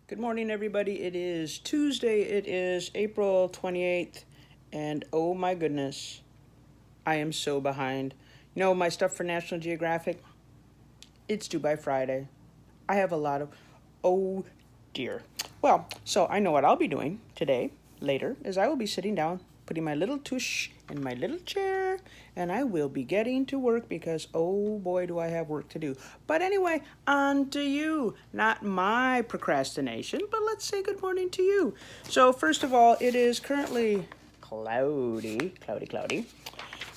Good morning, everybody. It is Tuesday. It is April 28th. And oh my goodness, I am so behind. You know, my stuff for National Geographic, it's due by Friday. I have a lot of, oh dear. Well, so I know what I'll be doing today, later, is I will be sitting down, putting my little tush in my little chair, and I will be getting to work because, oh boy, do I have work to do. But anyway, on to you. Not my procrastination, but let's say good morning to you. So, first of all, it is currently cloudy.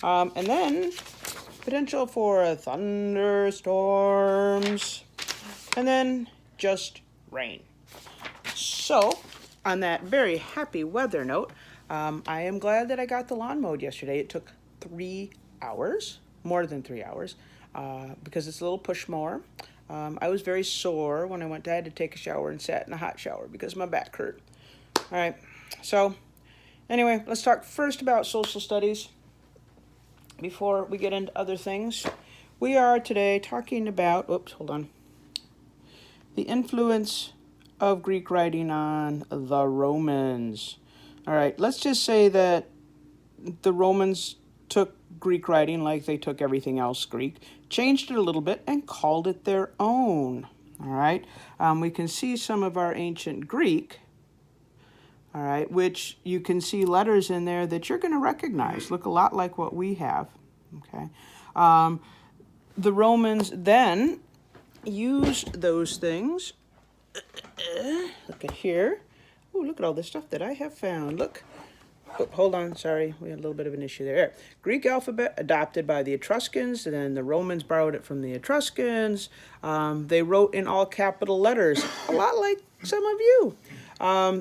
And then potential for thunderstorms, and then just rain. So, on that very happy weather note, I am glad that I got the lawn mowed yesterday. It took 3 hours, more than 3 hours, because it's a little push mower. I was very sore when I had to take a shower and sat in a hot shower because my back hurt. All right, so anyway, let's talk first about social studies before we get into other things. We are today talking about, the influence of Greek writing on the Romans. All right, let's just say that the Romans took Greek writing like they took everything else Greek, changed it a little bit, and called it their own. All right, we can see some of our ancient Greek, all right, which you can see letters in there that you're going to recognize, look a lot like what we have. Okay, the Romans then used those things. Look at here. Oh, look at all the stuff that I have found. Look. Oh, hold on, sorry, we had a little bit of an issue there. Greek alphabet adopted by the Etruscans, and then the Romans borrowed it from the Etruscans. They wrote in all capital letters, a lot like some of you.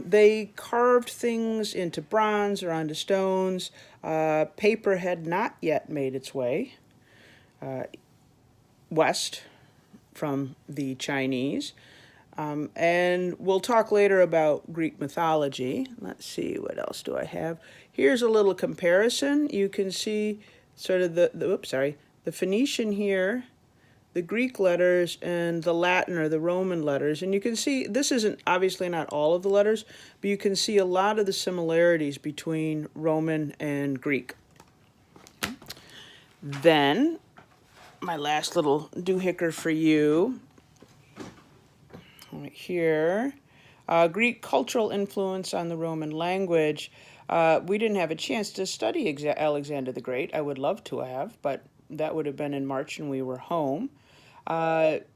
They carved things into bronze or onto stones. Paper had not yet made its way west from the Chinese. And we'll talk later about Greek mythology. Let's see, what else do I have? Here's a little comparison. You can see sort of the Phoenician here, the Greek letters, and the Latin or the Roman letters. And you can see, this isn't obviously not all of the letters, but you can see a lot of the similarities between Roman and Greek. Then, my last little doohicker for you, right here. Greek cultural influence on the Roman language. We didn't have a chance to study Alexander the Great. I would love to have, but that would have been in March and we were home. Everybody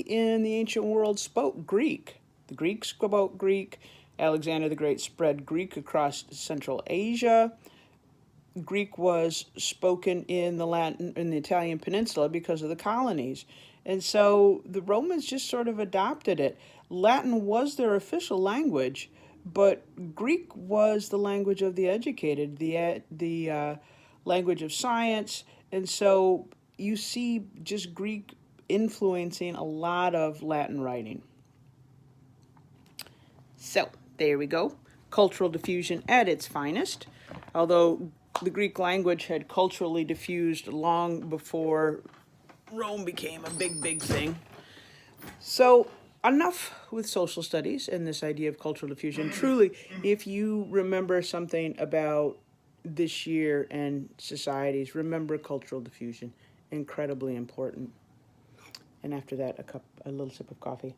in the ancient world spoke Greek. The Greeks spoke Greek. Alexander the Great spread Greek across Central Asia. Greek was spoken in the Italian peninsula because of the colonies. And so the Romans just sort of adopted it. Latin was their official language, but Greek was the language of the educated, the language of science. And so you see just Greek influencing a lot of Latin writing. So there we go. Cultural diffusion at its finest. Although the Greek language had culturally diffused long before Rome became a big thing. So enough with social studies and this idea of cultural diffusion. Truly, if you remember something about this year and societies, remember cultural diffusion. Incredibly important. And after that, a little sip of coffee.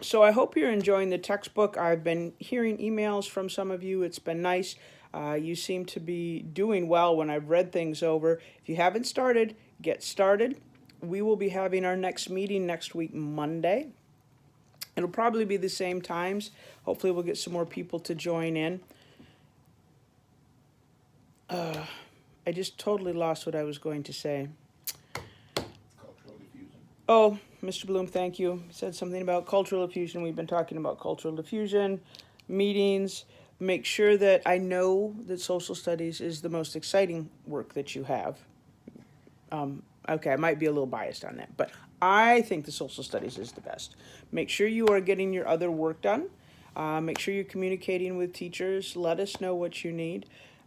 So I hope you're enjoying the textbook. I've been hearing emails from some of you. It's been nice. You seem to be doing well when I've read things over. If you haven't started, get started. We will be having our next meeting next week, Monday. It'll probably be the same times. Hopefully we'll get some more people to join in. I just totally lost what I was going to say. Cultural diffusion. Oh, Mr. Bloom, thank you. Said something about cultural diffusion. We've been talking about cultural diffusion, meetings. Make sure that I know that social studies is the most exciting work that you have. Okay, I might be a little biased on that, but I think the social studies is the best. Make sure you are getting your other work done. Make sure you're communicating with teachers. Let us know what you need.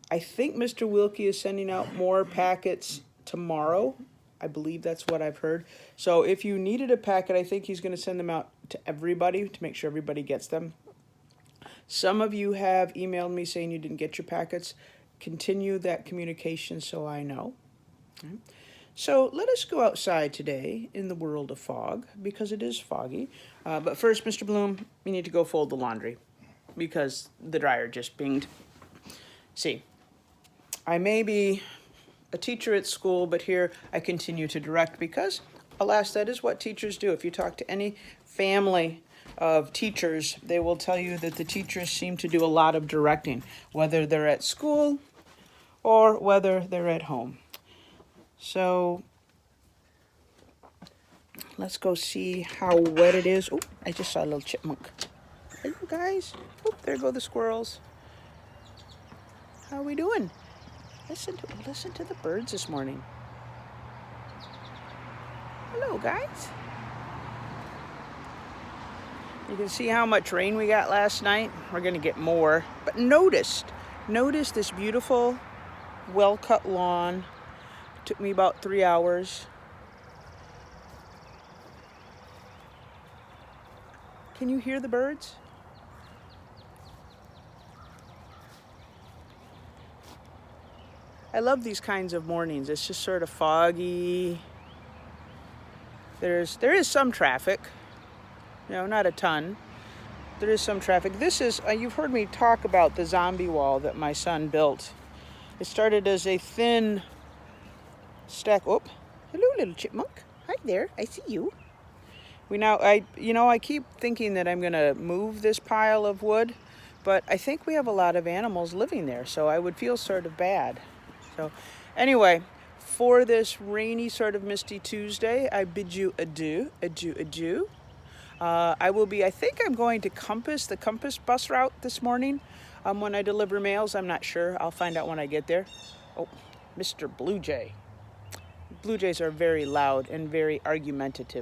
I think Mr. Wilkie is sending out more packets tomorrow. I believe that's what I've heard. So if you needed a packet, I think he's going to send them out to everybody to make sure everybody gets them. Some of you have emailed me saying you didn't get your packets. Continue that communication so I know. Okay. So let us go outside today in the world of fog because it is foggy. But first, Mr. Bloom, you need to go fold the laundry because the dryer just binged. See, I may be a teacher at school, but here I continue to direct because, alas, that is what teachers do. If you talk to any family of teachers, they will tell you that the teachers seem to do a lot of directing, whether they're at school or whether they're at home. So let's go see how wet it is. Oh, I just saw a little chipmunk. Hello, guys. Oh, there go the squirrels. How are we doing? Listen to the birds this morning. Hello, guys. You can see how much rain we got last night. We're going to get more. But notice this beautiful, well-cut lawn. It took me about 3 hours. Can you hear the birds? I love these kinds of mornings. It's just sort of foggy. There is some traffic. Not a ton. There is some traffic. This is, you've heard me talk about the zombie wall that my son built. It started as a thin stack. Oh, hello, little chipmunk. Hi there, I see you. I keep thinking that I'm gonna move this pile of wood, but I think we have a lot of animals living there, so I would feel sort of bad. So anyway, for this rainy, sort of misty Tuesday, I bid you adieu, adieu, adieu. I think I'm going to the Compass bus route this morning when I deliver mails. I'm not sure. I'll find out when I get there. Oh, Mr. Blue Jay. Blue jays are very loud and very argumentative.